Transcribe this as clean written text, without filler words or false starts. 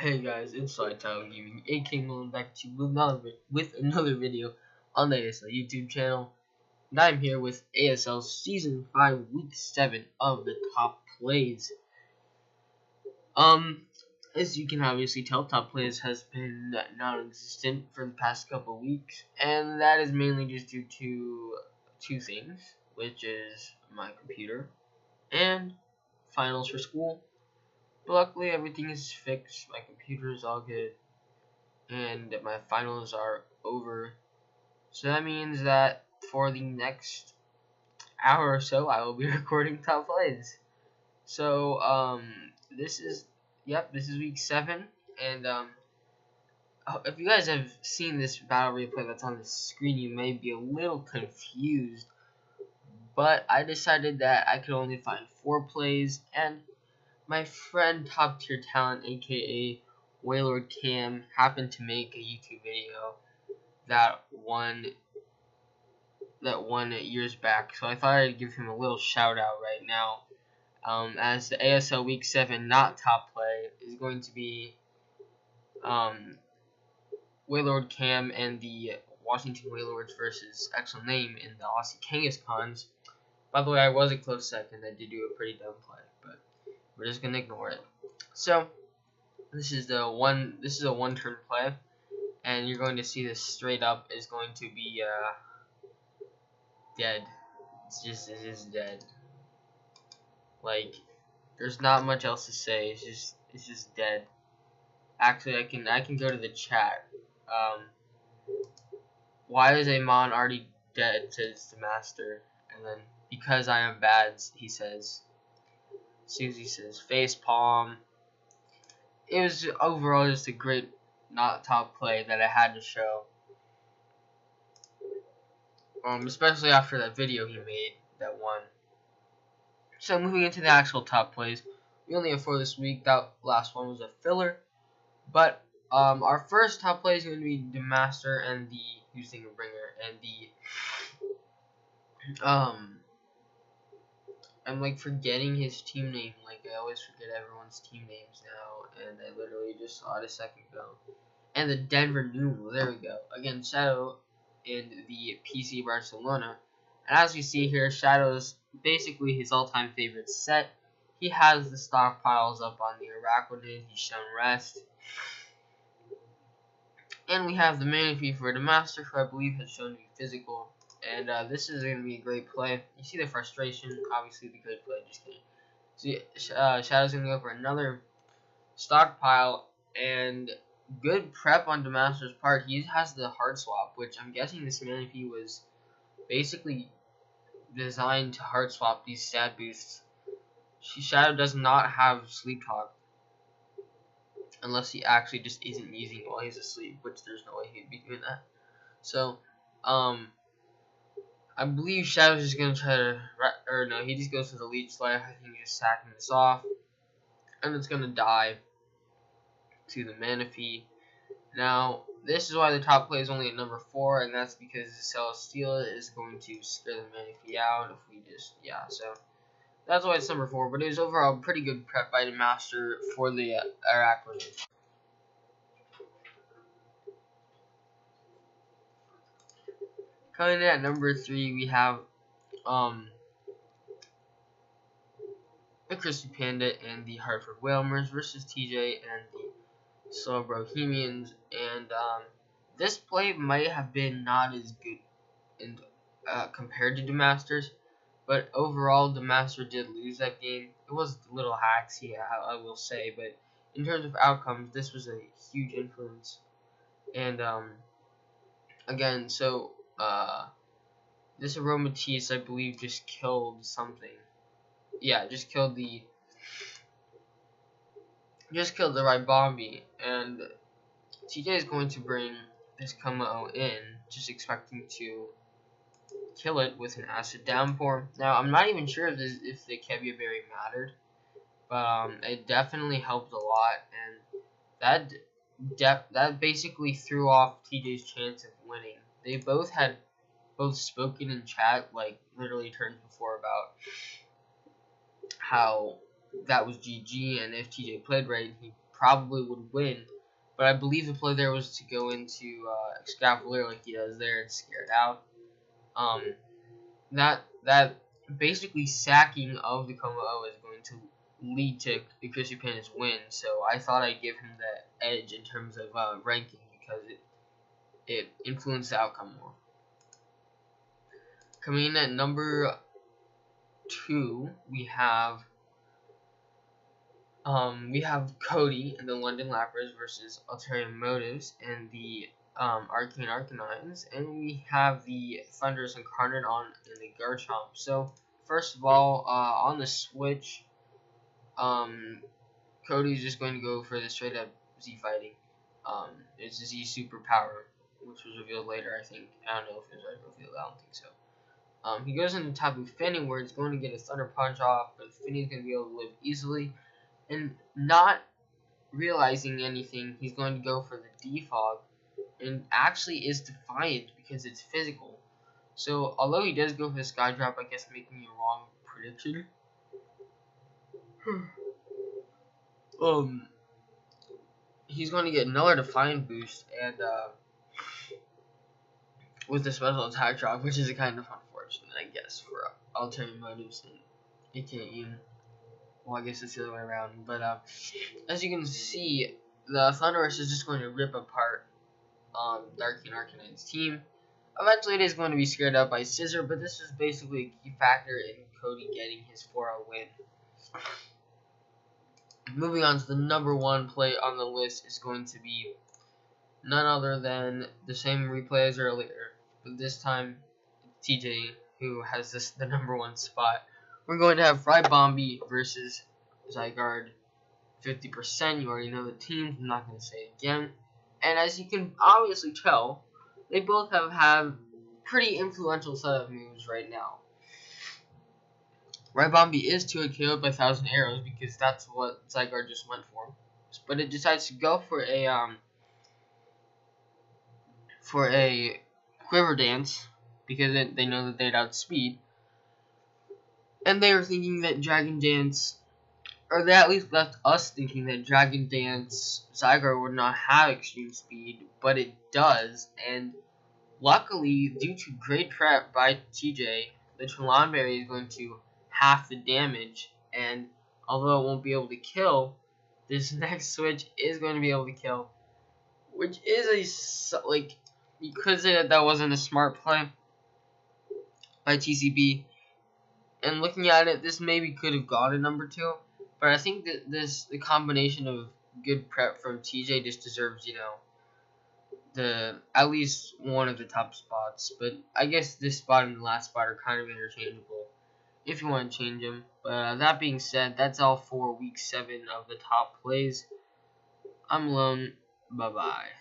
Hey guys, it's Showdown Gaming, aka going back to with another video on the ASL YouTube channel. And I'm here with ASL Season 5, Week 7 of the top plays. As you can obviously tell, top plays has been non-existent for the past couple of weeks, and that is mainly just due to two things, which is my computer and finals for school. But luckily, everything is fixed. My computer is all good, and my finals are over. So that means that for the next hour or so, I will be recording top plays. So this is week 7, and if you guys have seen this battle replay that's on the screen, you may be a little confused. But I decided that I could only find 4 plays, and my friend Top Tier Talent, aka Waylord Cam, happened to make a YouTube video that won years back, so I thought I'd give him a little shout out right now. As the ASL Week 7 not top play is going to be Waylord Cam and the Washington Waylords versus Excellent Name in the Aussie Kangaskons. By the way, I was a close second. I did do a pretty dumb play, but we're just gonna ignore it. So this is a one-turn play, and you're going to see this straight up is going to be dead. It's just dead. Like, there's not much else to say. It's just dead. Actually, I can go to the chat. Why is Amon already dead? Says the master, and then because I am bad, he says. Susie says face palm. It was overall just a great not top play that I had to show. Especially after that video he made that won. So moving into the actual top plays, we only have 4 this week. That last one was a filler. But our first top play is going to be the Master and the Husinger Bringer and the I'm like forgetting his team name. Like I always forget everyone's team names now, and I literally just saw it a second ago. And the Denver Noodle, there we go. Again, Shadow in the PC Barcelona. And as we see here, Shadow's basically his all-time favorite set. He has the stockpiles up on the Araquanid. He's shown rest. And we have the Manaphy for the Master, who I believe has shown to be physical. And this is going to be a great play. You see the frustration, obviously the good play, just kidding. See, Shadow's going to go for another stockpile, and good prep on Demaster's part. He has the hard swap, which I'm guessing this Manaphy was basically designed to hard swap these stat boosts. Shadow does not have sleep talk, unless he actually just isn't using it while he's asleep, which there's no way he'd be doing that. So, I believe Shadow's just gonna try to, or no, he just goes for the Leech Slayer. I think he's just sacking this off, and it's gonna die to the Manaphy. Now, this is why the top play is only at number 4, and that's because the Celesteela is going to scare the Manaphy out if we just, so that's why it's number 4, but it was overall pretty good prep by the Master for the Araquanid. Coming in at number 3, we have the Crispy Panda and the Hartford Whalmers versus TJ and the Slow Bohemians, and this play might have been not as good in, compared to the Masters, but overall the Master did lose that game. It was a little hacks, I will say, but in terms of outcomes, this was a huge influence. And again, so this Aromatisse, I believe, just killed something. Yeah, just killed the Ribombi, and TJ is going to bring this Como in, just expecting to kill it with an Acid Downpour. Now, I'm not even sure if the Kevia Berry mattered, but it definitely helped a lot, and that basically threw off TJ's chance of winning. They both had spoken in chat, like literally turns before, about how that was GG, and if TJ played right, he probably would win. But I believe the play there was to go into Scapulaire like he does there and scare it out. That basically sacking of the Como O is going to lead to the Chrissy Pana's win. So I thought I'd give him the edge in terms of ranking because it influenced the outcome more. Coming in at number 2, we have Cody and the London Lappers versus Ulterior Motives and the Arcane Arcanines, and we have the Thunderous Incarnate on and the Garchomp. So first of all, on the Switch, Cody's just going to go for the straight up Z fighting. It's a Z superpower, which was revealed later, I think. I don't know if it was already revealed. I don't think so. He goes into Tapu Fini, where it's going to get a Thunder Punch off, but Fini's going to be able to live easily. And not realizing anything, he's going to go for the Defog, and actually is defiant because it's physical. So, although he does go for the Sky Drop, I guess making a wrong prediction. He's going to get another Defiant boost, and with the special attack drop, which is kind of unfortunate, I guess, for Ulterior Motives and AKA. Well, I guess it's the other way around. But as you can see, the Thunderous is just going to rip apart Darky and Arcanine's team. Eventually, it is going to be scared out by Scissor, but this is basically a key factor in Cody getting his 4-0 win. Moving on to the number 1 play on the list is going to be none other than the same replay as earlier, but this time TJ, who has the number 1 spot. We're going to have Frybombi versus Zygarde. 50%. You already know the teams. I'm not going to say it again. And as you can obviously tell, they both have had pretty influential set of moves right now. Frybombi is 2-hit KO'd by 1,000 Arrows because that's what Zygarde just went for. But it decides to go for a Quiver Dance because they know that they'd outspeed. And they were thinking that Dragon Dance, or they at least left us thinking that Dragon Dance Zygarde would not have extreme speed, but it does. And luckily, due to great prep by TJ, the Trelawn Berry is going to half the damage. And although it won't be able to kill, this next switch is going to be able to kill, which is you could say that wasn't a smart play by TCB. And looking at it, this maybe could have gone to number 2. But I think that the combination of good prep from TJ just deserves, at least one of the top spots. But I guess this spot and the last spot are kind of interchangeable if you want to change them. But that being said, that's all for week 7 of the top plays. I'm Lone. Bye-bye.